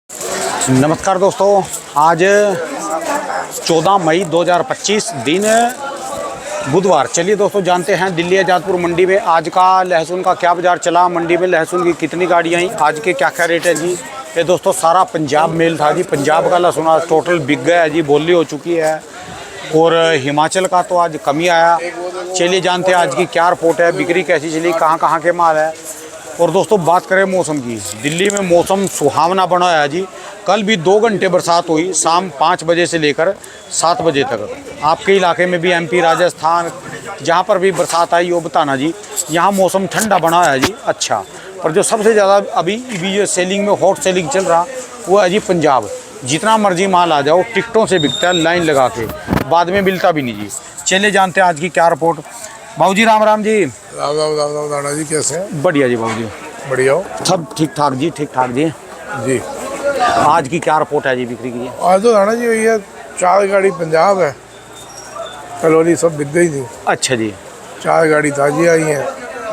नमस्कार दोस्तों, आज 14 मई 2025 दिन बुधवार। चलिए दोस्तों जानते हैं दिल्ली आज़ादपुर मंडी में आज का लहसुन का क्या बाज़ार चला, मंडी में लहसुन की कितनी गाड़ियाँ आई, आज के क्या क्या रेट है जी। ये दोस्तों सारा पंजाब मेल था जी। पंजाब का लहसुन आज टोटल बिक गया है जी, बोली हो चुकी है। और हिमाचल का तो आज कमी आया। चलिए जानते हैं आज की क्या रिपोर्ट है, बिक्री कैसी चली, कहाँ कहाँ के माल है। और दोस्तों बात करें मौसम की, दिल्ली में मौसम सुहावना बना है जी। कल भी 2 घंटे बरसात हुई, शाम 5 बजे से लेकर 7 बजे तक। आपके इलाके में भी एमपी, राजस्थान, जहाँ पर भी बरसात आई वो बताना जी। यहाँ मौसम ठंडा बना है जी, अच्छा। पर जो सबसे ज़्यादा अभी जो सेलिंग में हॉट सेलिंग चल रहा वो है जी पंजाब। जितना मर्जी माल आ जाओ टिकटों से बिकता है, लाइन लगा के, बाद में मिलता भी नहीं जी। चलिए जानते हैं आज की क्या रिपोर्ट। बाबू जी राम राम जी। राम राम राम राम राणा जी, कैसे हैं? बढ़िया जी बाबू जी, बढ़िया हो? सब ठीक ठाक जी, ठीक ठाक जी। जी आज की क्या रिपोर्ट है जी बिक्री की? आज तो राणा जी भैया 4 गाड़ी पंजाब है, कलोनी सब बिक गई थी। अच्छा जी। 4 गाड़ी ताजी आई हैं,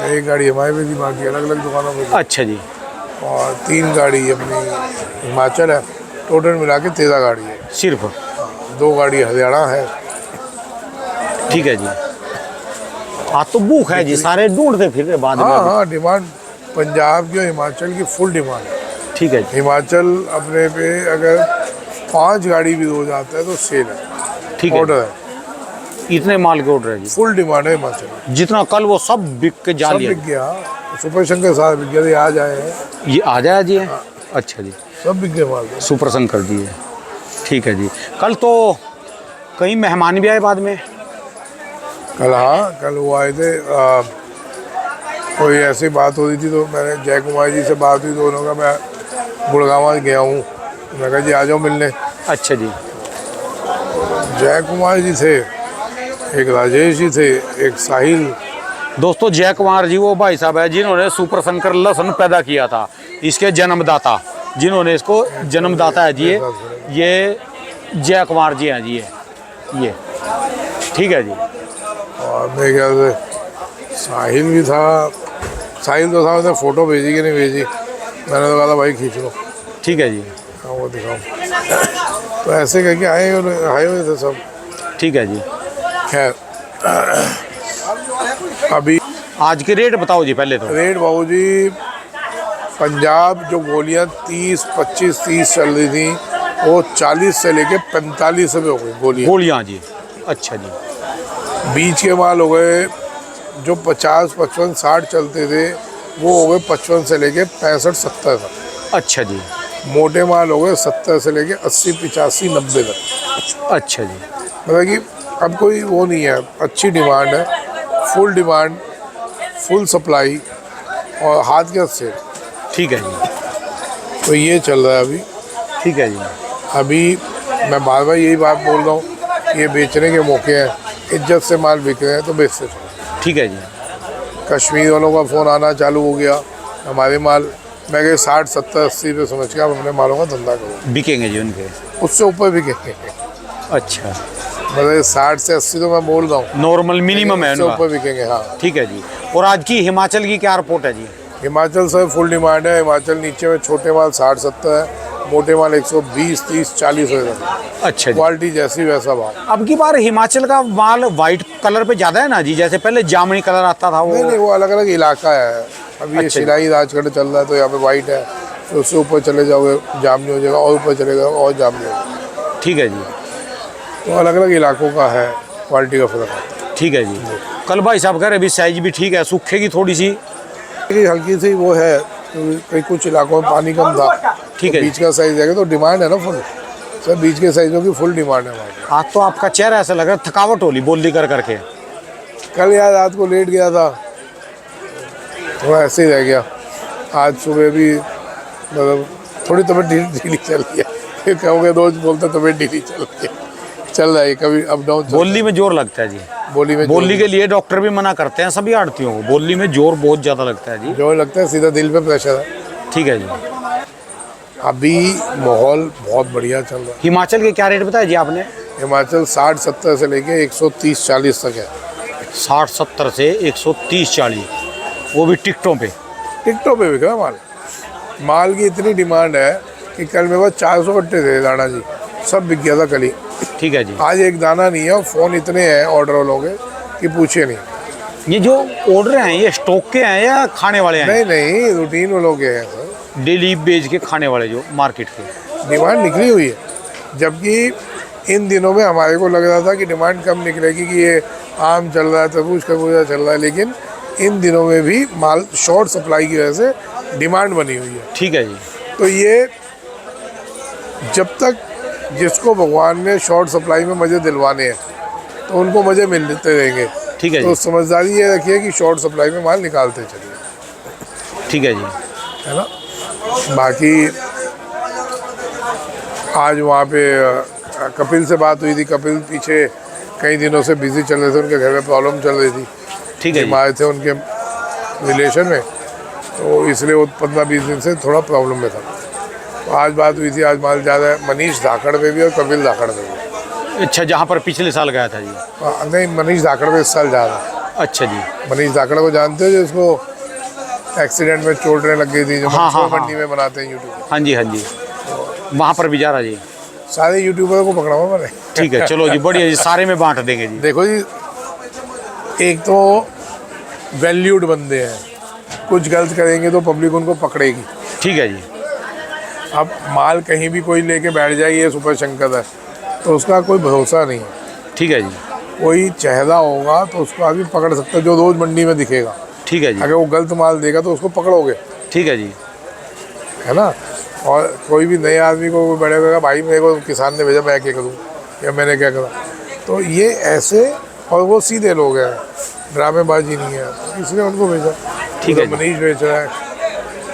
1 गाड़ी हमारे पे थी, बाकी अलग अलग दुकानों पे थी। अच्छा जी। और 3 गाड़ी अपनी हिमाचल है, टोटल मिला के 13 गाड़ी है। सिर्फ 2 गाड़ी हरियाणा है। ठीक है जी। हाँ तो भूख है जी, सारे ढूंढते फिर रहे बाद में। हाँ, डिमांड पंजाब की और हिमाचल की फुल डिमांड है। ठीक है जी। हिमाचल अपने पे अगर 5 गाड़ी भी हो जाता है तो सेल है, ठीक है। ऑर्डर है, इतने माल के ऑर्डर है जी, फुल डिमांड है हिमाचल। जितना कल वो सब बिक के जा सब लिया। बिक गया, सुपर शंकर साथ बिक गया, ये आज आए हैं, ये आ जाए जी। अच्छा जी, सब बिक गए माल। सुपर शंकर जी है। ठीक है जी। कल तो कई मेहमान भी आए बाद में। कल हाँ, कल वो आए थे, कोई ऐसी बात हो रही थी तो मैंने जय कुमार जी से बात हुई, दोनों का मैं गुड़गांव गया हूँ, मैं कहा जी आ जाओ मिलने। अच्छा जी। जय कुमार जी थे, एक राजेश जी थे, एक साहिल। दोस्तों जय कुमार जी वो भाई साहब है जिन्होंने सुपर शंकर लहसुन पैदा किया था, इसके जन्मदाता, जिन्होंने इसको जन्मदाता है जी ये जय कुमार जी हैं जी ये। ठीक है जी। और मेरे ख्याल से साहिल भी था, साहिल तो था, उसने फ़ोटो भेजी कि नहीं भेजी, मैंने तो कहा था भाई खींच लो। ठीक है जी। हाँ वो दिखाओ। तो ऐसे करके आए हुए थे सब। ठीक है जी। खैर अभी आज के रेट बताओ जी पहले तो। रेट बाबू जी, पंजाब जो गोलियाँ 30, 25, 30 चल रही थी वो 40 से लेके 45 रुपये हो गई गोलियाँ जी। अच्छा जी। बीच के माल हो गए जो 50, 55, 60 चलते थे वो हो गए 55 से लेके 65, 70 तक। अच्छा जी। मोटे माल हो गए 70 से लेके 80, 85, 90 तक। अच्छा जी। मतलब कि अब कोई वो नहीं है, अच्छी डिमांड है, फुल डिमांड, फुल सप्लाई और हाथ के हाथ से। ठीक है जी। तो ये चल रहा है अभी। ठीक है जी। अभी मैं बार बार यही बात बोल रहा हूँ, ये बेचने के मौके हैं, इज्जत से माल बिक रहे हैं तो बेचते चलो। ठीक है जी। कश्मीर वालों का फ़ोन आना चालू हो गया, हमारे माल मैं कह 60, 70, 80 रुपये समझ के आप अपने मालों का धंधा करो, बिकेंगे जी उनके, उससे ऊपर बिकेंगे। अच्छा, मतलब 60 से 80 तो मैं बोल रहा हूँ नॉर्मल मिनिमम है उससे उनका। ऊपर बिकेंगे। हाँ ठीक है जी। और आज की हिमाचल की क्या रिपोर्ट है जी? हिमाचल से फुल डिमांड है। हिमाचल नीचे में छोटे माल 60, 70 है, मोटे माल 120, 30, 40 हो जाता है। अच्छा जी। क्वालिटी जैसी वैसा भाव। अब की बार हिमाचल का माल वाइट कलर पे ज़्यादा है ना जी, जैसे पहले जामुनी कलर आता था वो। नहीं, वो अलग अलग इलाका है। अभी ये शिलाई राजगढ़ चल रहा है तो यहाँ पे वाइट है, तो उससे ऊपर चले जाओगे जामनी हो जाएगा, और ऊपर चलेगा और जामनी हो जाएगा। ठीक है जी। तो अलग अलग इलाकों का है, क्वालिटी का फर्क है। ठीक है जी। कल भाई साहब कह रहे अभी साइज भी ठीक है, सूखेगी थोड़ी सी, हल्की सी वो है, कई कुछ इलाकों में पानी कम था। ठीक तो है। बीच का साइज है तो डिमांड है ना फुल, सब बीच के साइजों की फुल डिमांड है हमारे। आज तो आपका चेहरा ऐसा लग रहा है थकावट होली बोली कर करके। कल यार रात को लेट गया था, थोड़ा ऐसे ही रह गया। आज सुबह भी मतलब थोड़ी तबीयत ढीली चल रही है, कहोगे रोज बोलता तबीयत ढीली चल रही है, चल रहा है कभी अप डाउन। बोली में जोर लगता है जी, बोली के लिए डॉक्टर भी मना करते हैं सभी आड़तियों को, बोली में जोर बहुत ज़्यादा लगता है जी। जो लगता है सीधा दिल पे प्रेशर है। ठीक है जी। अभी माहौल बहुत बढ़िया चल रहा है। हिमाचल के क्या रेट बताया जी आपने? हिमाचल 60, 70 से लेके 130, 40 तक है। 60, 70 से 130, 40, वो भी टिकटों पे। टिकटों पे बिक रहा माल। माल की इतनी डिमांड है कि कल मेरे पास 400 कट्टे थे दाना जी, सब बिक गया था कल ही। ठीक है जी। आज एक दाना नहीं है और फ़ोन इतने हैं ऑर्डर वालों के कि पूछे नहीं। ये जो ऑर्डर हैं ये स्टॉक के हैं या खाने वाले हैं? नहीं नहीं, रूटीन वालों के हैं सर, डेली बेच के खाने वाले जो मार्केट के। डिमांड निकली हुई है। जबकि इन दिनों में हमारे को लग रहा था कि डिमांड कम निकलेगी, कि ये आम चल रहा है, तरबूज खरबूजा चल रहा है, लेकिन इन दिनों में भी माल शॉर्ट सप्लाई की वजह से डिमांड बनी हुई है। ठीक है जी। तो ये जब तक जिसको भगवान ने शॉर्ट सप्लाई में मज़े दिलवाने हैं तो उनको मज़े मिलते रहेंगे। ठीक है तो जी। समझदारी ये रखिए कि शॉर्ट सप्लाई में माल निकालते चलिए, ठीक है जी। है ना। बाकी आज वहाँ पे कपिल से बात हुई थी। कपिल पीछे कई दिनों से बिजी चल रहे थे, उनके घर में प्रॉब्लम चल रही थी, ठीक है जी। आए थे उनके रिलेशन में, तो इसलिए वो 15-20 दिन से थोड़ा प्रॉब्लम में था। तो आज बात हुई थी, आज माल ज़्यादा है। मनीष धाकड़ में भी और कपिल धाकड़ में भी। अच्छा, जहाँ पर पिछले साल गया था जी? नहीं, मनीष धाकड़ में इस साल ज़्यादा। अच्छा जी। मनीष धाकड़ को जानते हो, जो इसको एक्सीडेंट में चोटें लग गई थी, जो हाँ, मंडी में बनाते हैं यूट्यूब। हाँ जी, हाँ जी, वहाँ पर भी जा रहा जी। सारे यूट्यूबर को पकड़ा हुआ मैंने। ठीक है, चलो जी, बढ़िया जी, सारे में बांट देंगे जी। देखो जी, एक तो वैल्यूड बंदे हैं, कुछ गलत करेंगे तो पब्लिक उनको पकड़ेगी। ठीक है जी। अब माल कहीं भी कोई लेके बैठ जाए, ये सुपर शंकर है, तो उसका कोई भरोसा नहीं है। ठीक है जी। कोई चेहरा होगा तो उसको आदमी पकड़ सकता है, जो रोज़ मंडी में दिखेगा। ठीक है जी। अगर वो गलत माल देगा तो उसको पकड़ोगे, ठीक है जी। है ना। और कोई भी नए आदमी को बड़े होगा, भाई मेरे को किसान ने भेजा, मैं क्या करूँ या मैंने क्या करा। तो ये ऐसे, और वो सीधे लोग हैं, ड्रामेबाजी नहीं है, इसलिए उनको भेजा। ठीक है। मनीष बेच रहा है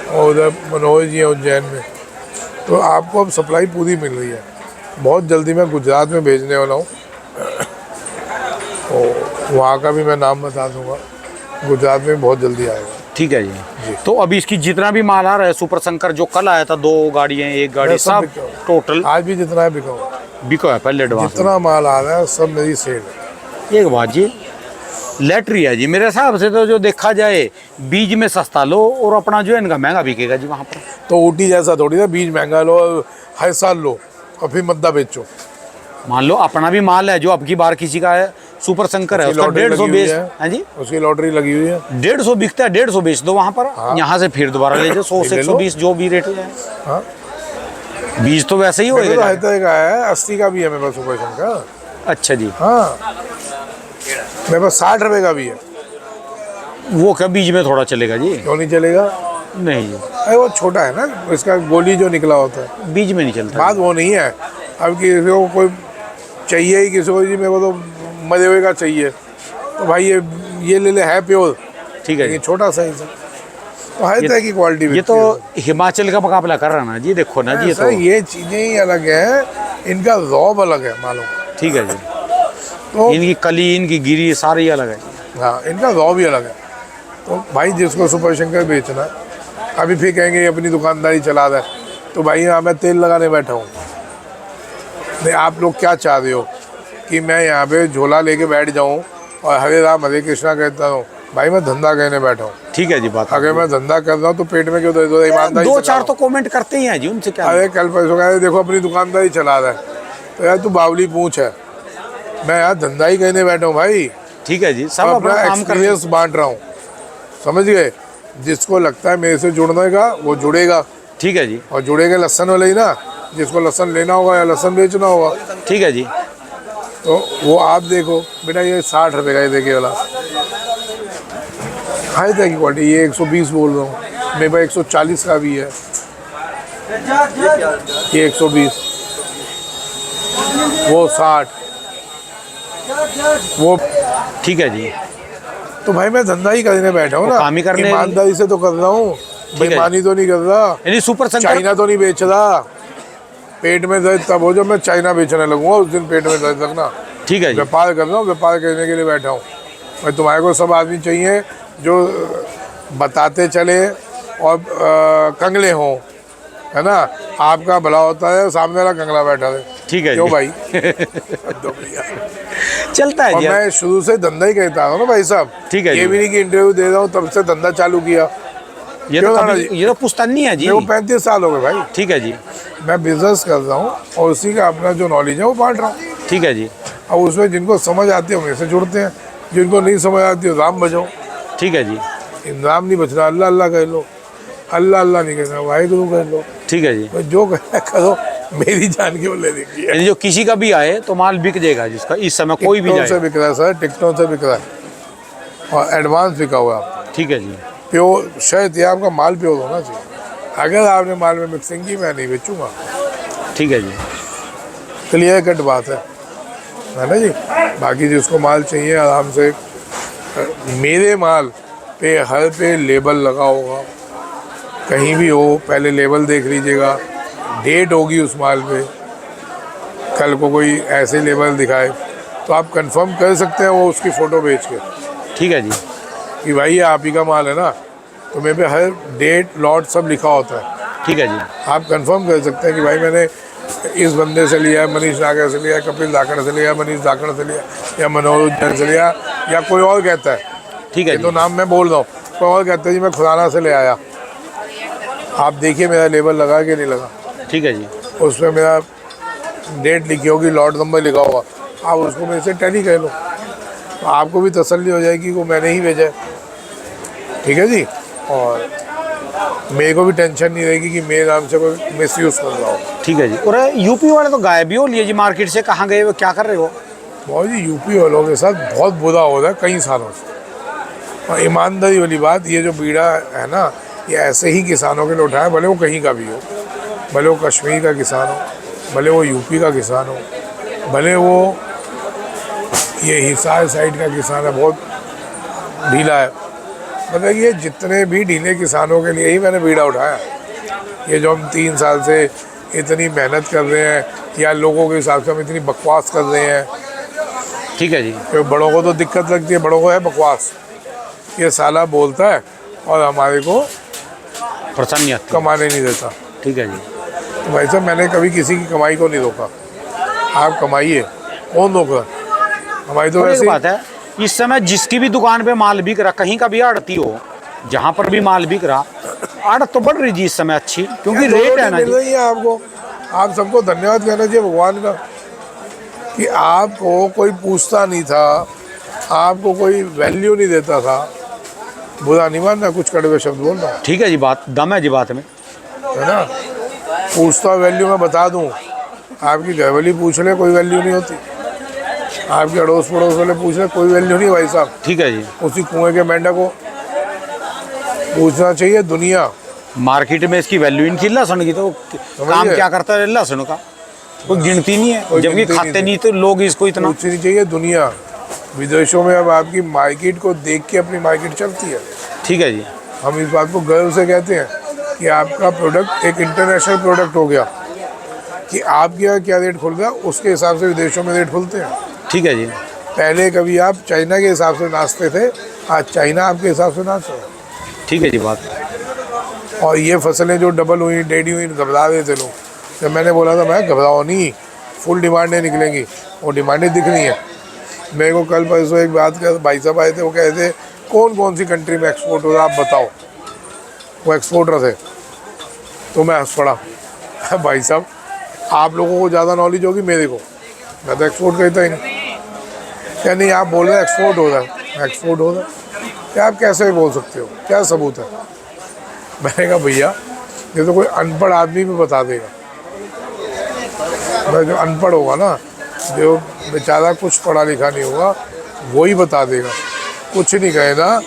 और उधर मनोज जी है उज्जैन में। तो आपको अब सप्लाई पूरी मिल रही है। बहुत जल्दी मैं गुजरात में भेजने वाला हूँ, तो वहाँ का भी मैं नाम बता दूँगा। गुजरात में बहुत जल्दी आएगा। ठीक है जी। तो अभी इसकी जितना भी माल आ रहा है सुपर शंकर, जो कल आया था 2 गाड़ियाँ 1 गाड़ी, सब बिका हुआ। टोटल आज भी जितना है बिका हुआ। बिका है पहले एडवांस। जितना माल आ रहा है सब मेरी सेल है। एक बात जी, लैटरी है जी, मेरे हिसाब से तो जो देखा जाए बीज में सस्ता लो और अपना जो है इनका महंगा बिकेगा जी वहाँ पर। तो ऊटी जैसा थोड़ी ना, बीज महंगा लो हर साल लो और फिर मद्दा बेचो। मान लो अपना भी माल है जो अब की बार किसी का है, सुपर शंकर है, उसका 150 बेच है जी, उसकी लॉटरी लगी हुई है। 150 बिकता है, 150 बेच दो वहाँ पर। हाँ। यहाँ से फिर दोबारा ले जाओ 100 से 120 जो भी रेट है। हाँ, बीज तो वैसे ही तो होएगा। हर का है, 80 का भी है मेरे पास सुपर शंकर। अच्छा जी। हाँ, मेरे पास 60 रुपए का भी है। वो क्या बीज में थोड़ा चलेगा जी? क्यों नहीं चलेगा? नहीं जी, अरे वो छोटा है ना, इसका गोली जो निकला होता है, बीज में नहीं चलता। बात वो नहीं है। अब किसी को कोई चाहिए ही, किसी को जी मेरे को तो मजे हुए का चाहिए, तो भाई ये ले ले, है प्योर। ठीक है लेकिन जी। छोटा साइज है, तो हर तरह की क्वालिटी। ये तो हिमाचल का मुकाबला कर रहा ना जी, देखो ना जी। सर ये चीज़ें ही अलग है, इनका रॉब अलग है मालूम। ठीक है जी। तो इनकी कली, इनकी गिरी सारी अलग है। हाँ, इनका रॉब भी अलग है। तो भाई जिसको सुपर शंकर बेचना है, अभी फिर कहेंगे अपनी दुकानदारी चला रहा है, तो भाई यहाँ मैं तेल लगाने बैठा हूँ। नहीं, आप लोग क्या चाह रहे हो कि मैं यहाँ पे झोला लेके बैठ जाऊँ और हरे राम हरे कृष्णा कहता हूँ? भाई मैं धंधा कहने बैठा हूँ। ठीक है जी। बात अगर मैं धंधा कर रहा हूँ तो पेट में क्यों दर्द हो रहा है? ईमानदारी 2-4 तो कमेंट करते ही हैं जी, उनसे क्या। अरे कल परसों कह रहे देखो अपनी दुकानदारी चला रहा है, तो यार तू बावली पूछ है, मैं यार धंधा ही कहने बैठा हूँ भाई। ठीक है जी, सब अपना अपना काम कर रहे हैं। एक्सपीरियंस बांट रहा हूँ, समझ गए। जिसको लगता है मेरे से जुड़ने का वो जुड़ेगा। ठीक है जी। और जुड़ेगा लहसन वाले ही ना, जिसको लहसन लेना होगा या लहसन बेचना होगा, ठीक है जी। तो वो आप देखो बेटा, ये 60 रुपये का, ये देखिए वाला हाई तरह की क्वालिटी। ये 120 बोल रहा हूँ, मेरे पास 140 का भी है। ये 120, वो 60, वो। ठीक है जी। तो भाई मैं धंधा ही करने बैठा हूँ ना, काम ही करने, ईमानदारी से तो कर रहा हूँ, बेईमानी तो नहीं कर रहा, यानी सुपर शंकर चाइना तो नहीं बेच रहा। पेट में दर्द तब हो जब मैं चाइना बेचने लगूंगा, उस दिन पेट में दर्द लगना। ठीक है जी। व्यापार कर रहा हूँ, व्यापार करने के लिए बैठा हूँ मैं। तुम्हारे को सब आदमी चाहिए जो बताते चले और कंगले हों, है ना। आपका भला होता है, सामने वाला कंगला बैठा है। ठीक है क्यों जी। भाई? चलता है और जी। मैं शुरू से धंधा ही कहता हूँ ना भाई साहब। ठीक है ये जी। भी नहीं कि इंटरव्यू दे रहा हूँ तब से धंधा चालू किया। ये क्यों तो दादा कभी, ये तो पुश्तैनी है जी। मेरे को 35 साल हो गए भाई, ठीक है जी। मैं बिजनेस कर रहा हूँ और उसी का अपना जो नॉलेज है वो बांट रहा हूँ। ठीक है जी। अब उसमें जिनको समझ आती है उनसे जुड़ते हैं, जिनको नहीं समझ आती है राम बजाओ। ठीक है जी। नाम नहीं बचना, अल्लाह अल्लाह कह लो, अल्लाह अल्लाह नहीं कहना, वाहिगुरु कह लो। ठीक है जी। तो जो कहना करो, मेरी जान की ले देखी है। यानी जो किसी का भी आए तो माल बिक जाएगा जिसका इस समय कोई भी टिकटों से जाए। बिक रहा है सर, टिकटों से बिक रहा है और एडवांस बिका हुआ है आपका। ठीक है जी। प्योर शर्त ये आपका माल प्योर होना चाहिए। अगर आपने माल में मिक्सिंग की, मैं नहीं बेचूंगा। ठीक है जी। क्लियर कट बात है ना जी। बाकी जिसको माल चाहिए आराम से, मेरे माल पे हर पे लेबल लगा होगा, कहीं भी हो पहले लेबल देख लीजिएगा, डेट होगी उस माल पे। कल को कोई ऐसे लेबल दिखाए तो आप कंफर्म कर सकते हैं वो उसकी फ़ोटो भेज के ठीक है जी। कि भाई ये आप ही का माल है ना, तो मेरे पे हर डेट लॉट सब लिखा होता है। ठीक है जी। आप कंफर्म कर सकते हैं कि भाई मैंने इस बंदे से लिया है, मनीष नागर से लिया है, कपिल धाकड़ से लिया, मनीष धाकड़ से लिया, या मनोज जैन से लिया, या कोई और कहता है। ठीक है ये जी। तो नाम मैं बोल रहा हूँ, कोई और कहता है जी मैं खुराना से ले आया। आप देखिए मेरा लेबल लगा कि नहीं लगा, ठीक है जी। उसमें मेरा डेट लिखी होगी, लॉट नंबर लिखा होगा, आप उसको मेरे से टैली कह लो, तो आपको भी तसल्ली हो जाएगी कि वो मैंने ही भेजा है। ठीक है जी। और मेरे को भी टेंशन नहीं रहेगी कि मेरे नाम से कोई मिस यूज़ कर रहा हो। ठीक है जी। और यूपी वाले तो गायब ही हो लिए जी मार्केट से, कहाँ गए वो, क्या कर रहे हो? बहुत जी यूपी वालों के साथ बहुत बुरा हो रहा है कई सालों से। और ईमानदारी वाली बात, ये जो बीड़ा है ना, ये ऐसे ही किसानों के लिए उठाया, भले वो कहीं का भी हो, भले वो कश्मीर का किसान हो, भले वो यूपी का किसान हो, भले वो ये हिसार साइड का किसान है, बहुत ढीला है। मतलब ये जितने भी ढीले किसानों के लिए ही मैंने बीड़ा उठाया। ये जो हम 3 साल से इतनी मेहनत कर रहे हैं, या लोगों के हिसाब से हम इतनी बकवास कर रहे हैं। ठीक है जी। तो बड़ों को तो दिक्कत लगती है, बड़ों को है बकवास, ये साला बोलता है और हमारे को परेशानी आती है। कमाने नहीं देता। ठीक है जी। तो भाई साहब मैंने कभी किसी की कमाई को नहीं रोका, आप कमाइए, कौन रोका? हमारी तो और एक वैसे बात है, इस समय जिसकी भी दुकान पे माल बिक रहा, कहीं का भी आड़ती हो, जहाँ पर भी माल बिक रहा, आड़त तो बढ़ रही जी इस समय अच्छी, क्योंकि रेट है ना मिल जी। रही है आपको। आप सबको धन्यवाद कहना चाहिए भगवान का कि आपको कोई पूछता नहीं था, आपको कोई वैल्यू नहीं देता था। बुरा नहीं मानना, कुछ कड़वे शब्द बोल रहा हूँ, ठीक है जी, बात दम है जी बात में। है ना। पूछता वैल्यू मैं बता दूँ, आपकी घरवाली पूछ ले कोई वैल्यू नहीं होती, आपके अड़ोस पड़ोस वाले पूछ ले कोई वैल्यू नहीं भाई साहब। ठीक है जी। उसी कुएं के मेंढक को पूछना चाहिए दुनिया। मार्केट में इसकी वैल्यू इनकी लहसुन की तो काम क्या करता है लहसुन का, कोई गिनती नहीं है, कोई जबकि गिनती खाते नहीं नहीं तो लोग इसको इतना। पूछनी चाहिए दुनिया। विदेशों में अब आपकी मार्केट को देख के अपनी मार्केट चलती है। ठीक है जी। हम इस बात को गर्व से कहते हैं कि आपका प्रोडक्ट एक इंटरनेशनल प्रोडक्ट हो गया, कि आपके यहाँ क्या रेट खुल रहा है उसके हिसाब से विदेशों में रेट खुलते हैं। ठीक है जी। पहले कभी आप चाइना के हिसाब से नाचते थे, आज चाइना आपके हिसाब से नाच रहा है। ठीक है जी बात। और ये फसलें जो डबल हुई टेढ़ी हुई, घबरा रहे थे लोग, जब मैंने बोला था मैं घबराओ नहीं, फुल डिमांडें निकलेंगी, वो डिमांडें दिख रही हैं। मेरे को कल परसों एक बात कर भाई साहब आए थे, वो कहे थे कौन कौन सी कंट्री में एक्सपोर्ट हो रहा है आप बताओ। वो एक्सपोर्टर थे, तो मैं हंस पड़ा। भाई साहब आप लोगों को ज़्यादा नॉलेज होगी मेरे को, मैं तो एक्सपोर्ट करता ही नहीं। क्या नहीं आप बोल रहे हैं एक्सपोर्ट हो रहा है, एक्सपोर्ट हो रहा है, क्या आप कैसे बोल सकते हो, क्या सबूत है? मैंने कहा भैया ये तो कोई अनपढ़ आदमी भी बता देगा। मैं जो अनपढ़ होगा ना, जो बेचारा कुछ पढ़ा लिखा नहीं होगा, वही बता देगा। कुछ नहीं कहना,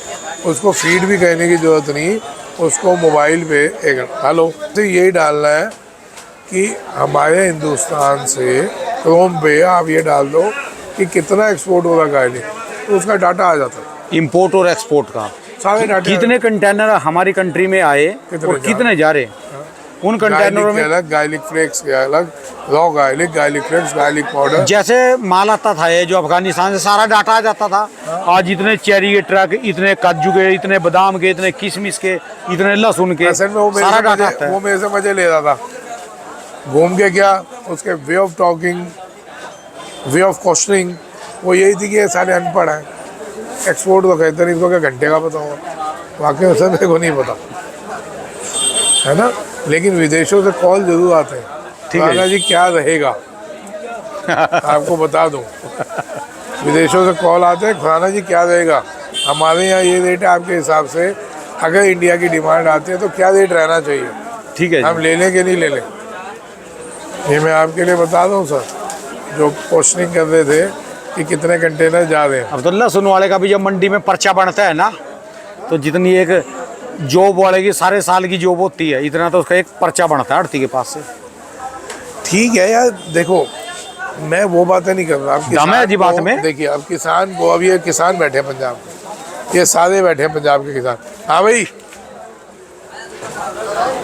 उसको फीड भी कहने की ज़रूरत नहीं, उसको मोबाइल पे एक हेलो तो यही डालना है कि हमारे हिंदुस्तान से क्रोम पे आप ये डाल दो कि कितना एक्सपोर्ट हो रहा है गार्लिक, तो उसका डाटा आ जाता है, इंपोर्ट और एक्सपोर्ट का सारे डाटे। कितने कंटेनर हमारी कंट्री में आए और कितने जा रहे, उन कंटेनरों में अलग, गार्लिक फ्लेक्स के अलग, raw garlic, garlic flakes, garlic powder. जैसे माल आता था ये जो अफगानिस्तान से, सारा डाटा आ जाता था। आज इतने चेरी के ट्रक, इतने काजू के, इतने बादाम के, इतने किशमिश के, इतने लहसुन के, असल में सारा डाटा आता है। वो मेरे से मजे ले रहा था, घूम के क्या उसके way of talking, way of questioning, वो यही थी कि ये सारे अनपढ़ हैं, एक्सपोर्ट तो कहते नहीं, इसको क्या घंटे का पता होगा। वाकई में सर मेरे को नहीं पता। है ना। लेकिन विदेशों से कॉल जरूर आते हैं, ठीक है खुराना जी क्या रहेगा। आपको बता दूं, विदेशों से कॉल आते हैं, खुराना जी क्या रहेगा, हमारे यहाँ ये रेट है, आपके हिसाब से अगर इंडिया की डिमांड आती है तो क्या रेट रहना चाहिए, ठीक है हम जी। ले लें कि नहीं ले लें। ये मैं आपके लिए बता दूं सर, जो क्वेश्चनिंग कर रहे थे कि कितने कंटेनर जा रहे हैं। अब तो लहसुन वाले का भी जब मंडी में पर्चा बनता है ना, तो जितनी एक जॉब वाले की सारे साल की जॉब होती है, इतना तो उसका एक पर्चा बनता है आड़ती के पास से। ठीक है यार, देखो मैं वो बातें नहीं कर रहा। अब दम है जी बात को- में। देखिए अब किसान को, अब ये किसान बैठे हैं पंजाब के, ये सारे बैठे हैं पंजाब के किसान। हाँ भाई,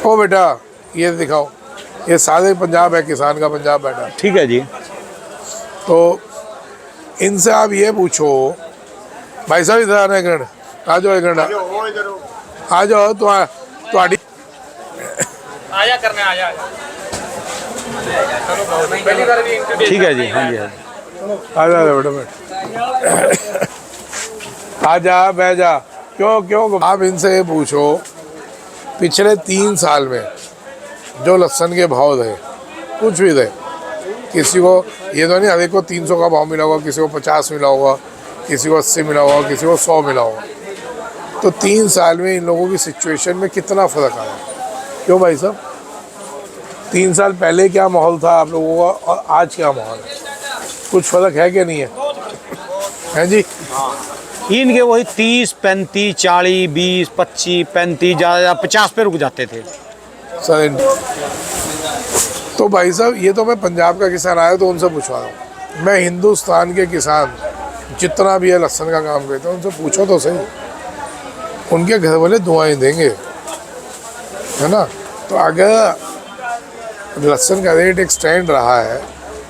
ओ बेटा ये दिखाओ, ये सारे पंजाब है, किसान का पंजाब बैठा है। ठीक है जी। तो इनसे आप ये पूछो, भाई साहब इधर आना, एक मिनट आ जाओ, एक मिनट आ जाओ। तो आजा करने आजा। ठीक है जी। हाँ जी, हाँ जी। आ जा बेटा, बैठ आ जा, बह जा। क्यों क्यों आप इनसे ये पूछो, पिछले 3 साल में जो लहसुन के भाव थे, कुछ भी थे, किसी को ये तो नहीं हर एक को 300 का भाव मिला होगा, किसी को 50 मिला होगा, किसी को 80 मिला होगा, किसी को 100 मिला होगा। तो 3 साल में इन लोगों की सिचुएशन में कितना फ़र्क आया। क्यों भाई साहब, 3 साल पहले क्या माहौल था आप लोगों का और आज क्या माहौल है, कुछ फ़र्क है कि नहीं है? हैं जी। इनके वही 30, 35, 40, 20, 25, 35, ज़्यादा 50 पे रुक जाते थे सर तो भाई साहब, ये तो मैं पंजाब का किसान आया तो उनसे पूछवा रहा हूँ। मैं हिंदुस्तान के किसान जितना भी है लहसुन का काम करते हैं, उनसे पूछो तो सही, उनके घर वाले दुआएं देंगे, है ना। तो अगर लहसुन का रेट एक स्टैंड रहा है,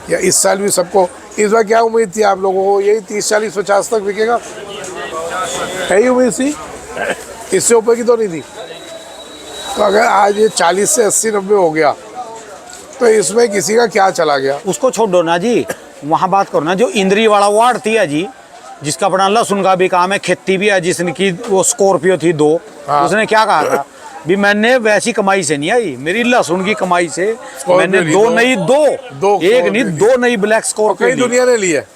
या इस साल भी सबको, इस बार क्या उम्मीद थी आप लोगों को, यही 30, 40, 50 तक बिकेगा, यही उम्मीद थी, इससे ऊपर की तो नहीं थी। तो अगर आज ये 40 से 80, 90 हो गया, तो इसमें किसी का क्या चला गया। उसको छोड़ो ना जी, वहाँ बात करो ना जो इंद्री वाला वार्ड थी है जी, जिसका अपना लहसुन का भी काम है, खेती भी है, जिसकी वो स्कॉर्पियो थी 2, हाँ। उसने क्या कहा था भी मैंने वैसी कमाई से नहीं आई, मेरी लहसुन की कमाई से मैंने ली, दो नहीं दो एक नहीं ली। 2 नई ब्लैक स्कॉर्पियो कई ली। दुनिया ने ली है,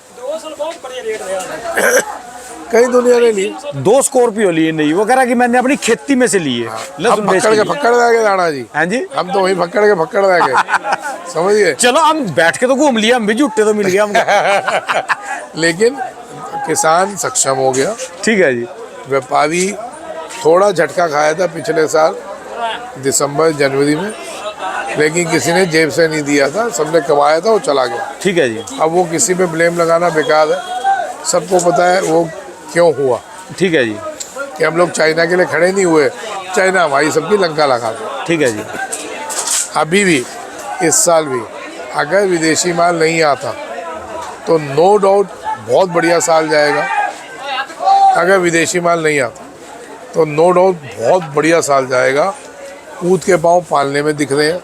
कई दुनिया ने ली। 2 स्कॉर्पियो लिए नहीं, वो कह रहा कि मैंने अपनी खेती में से लिए हम लहसुन बेच फक्कड़ के के लिए। फक्कड़ रह गए राणा जी, हैं जी। हम तो वही फक्कड़ के फक्कड़ रह गए, समझिए। चलो हम बैठ के तो घूम लिया, हम भी जुट्टे तो मिल गया हमको। लेकिन किसान सक्षम हो गया, ठीक है जी। व्यापारी थोड़ा झटका खाया था पिछले साल दिसंबर जनवरी में, लेकिन किसी ने जेब से नहीं दिया था, सबने कमाया था, वो चला गया। ठीक है जी। अब वो किसी पे ब्लेम लगाना बेकार है, सबको पता है वो क्यों हुआ, ठीक है जी। कि हम लोग चाइना के लिए खड़े नहीं हुए, चाइना हमारी सबकी लंका लगा दे। ठीक है जी। अभी भी इस साल भी अगर विदेशी माल नहीं आता तो नो डाउट बहुत बढ़िया साल जाएगा। अगर विदेशी माल नहीं आता तो नो डाउट बहुत बढ़िया साल जाएगा। ऊँट के पाँव पालने में दिख रहे हैं।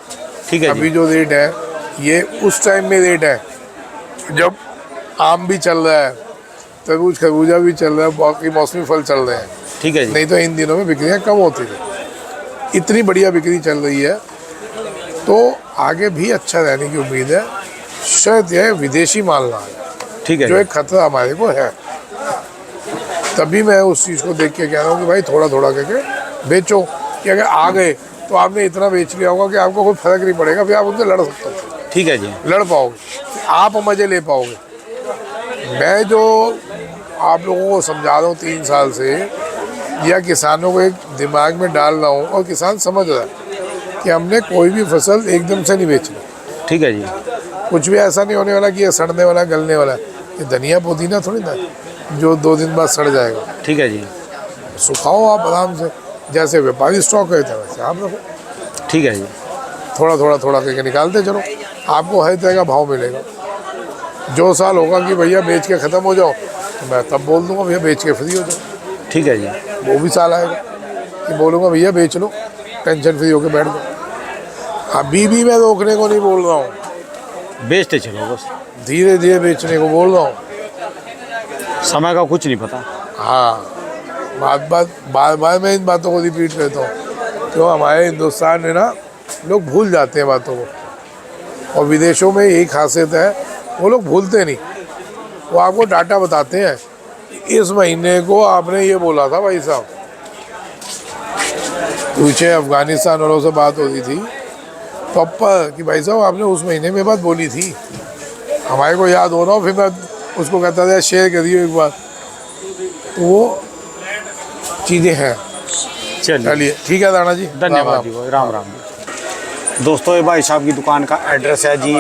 ठीक है अभी जी। जो रेट है ये उस टाइम में रेट है जब आम भी चल रहा है, तरबूज खरबूजा भी चल रहा है, बाकी मौसमी फल चल रहे हैं। ठीक है जी। नहीं तो इन दिनों में बिक्रियाँ कम होती थी। इतनी बढ़िया बिक्री चल रही है तो आगे भी अच्छा रहने की उम्मीद है। शायद यह विदेशी माल ना आए, ठीक है जो जी। एक खतरा हमारे को है। तभी मैं उस चीज़ को देख के कह रहा हूँ कि भाई थोड़ा थोड़ा करके बेचो, कि अगर आ गए तो आपने इतना बेच लिया होगा कि आपको कोई फर्क नहीं पड़ेगा, फिर आप उनसे लड़ सकते हो, ठीक है जी। लड़ पाओगे, आप मज़े ले पाओगे। मैं जो आप लोगों को समझा रहा हूँ 3 साल से, या किसानों को एक दिमाग में डाल रहा हूँ, और किसान समझ रहा है कि हमने कोई भी फसल एकदम से नहीं बेचनी। ठीक है जी। कुछ भी ऐसा नहीं होने वाला कि ये सड़ने वाला, गलने वाला है। ये धनिया पुदीना थोड़ी ना जो 2 दिन बाद सड़ जाएगा। ठीक है जी। सुखाओ आप आराम से, जैसे व्यापारी स्टॉक करते हैं वैसे आप रखो। ठीक है जी। थोड़ा थोड़ा थोड़ा करके निकालते चलो, आपको हर तरह का भाव मिलेगा। जो साल होगा कि भैया बेच के ख़त्म हो जाओ, तो मैं तब बोल दूंगा भैया बेच के फ्री हो जाओ। ठीक है जी। वो भी साल आएगा कि बोलूँगा भैया बेच लो, टेंशन फ्री होकर बैठ जाओ। अभी भी मैं रोकने को नहीं बोल रहा हूँ, बेचते चलो बस, धीरे धीरे बेचने को बोल रहा हूँ। समय का कुछ नहीं पता। हाँ, बार बार मैं इन बातों को रिपीट करता हूँ तो हमारे हिंदुस्तान में ना लोग भूल जाते हैं बातों को, और विदेशों में यही खासियत है, वो लोग भूलते नहीं। वो आपको डाटा बताते हैं, इस महीने को आपने ये बोला था भाई साहब। पीछे अफ़गानिस्तान वालों से बात होती थी प्रॉपर कि भाई साहब आपने उस महीने में बात बोली थी, हमारे को याद हो रहा हो, फिर मैं उसको कहता था शेयर करिए एक बार। तो वो चीज़ें हैं। चलिए ठीक है दाना जी, धन्यवाद जी भाई, राम राम जी। दोस्तों ये भाई साहब की दुकान का एड्रेस है जी,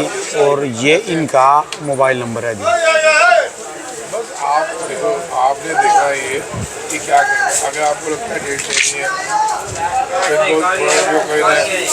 और ये इनका मोबाइल नंबर है जी। बस आप देखो, आपने देखा ये कि क्या करें, अगर आपको लगता है डेट नहीं है फिर तो थोड़ा जो कह रहे हैं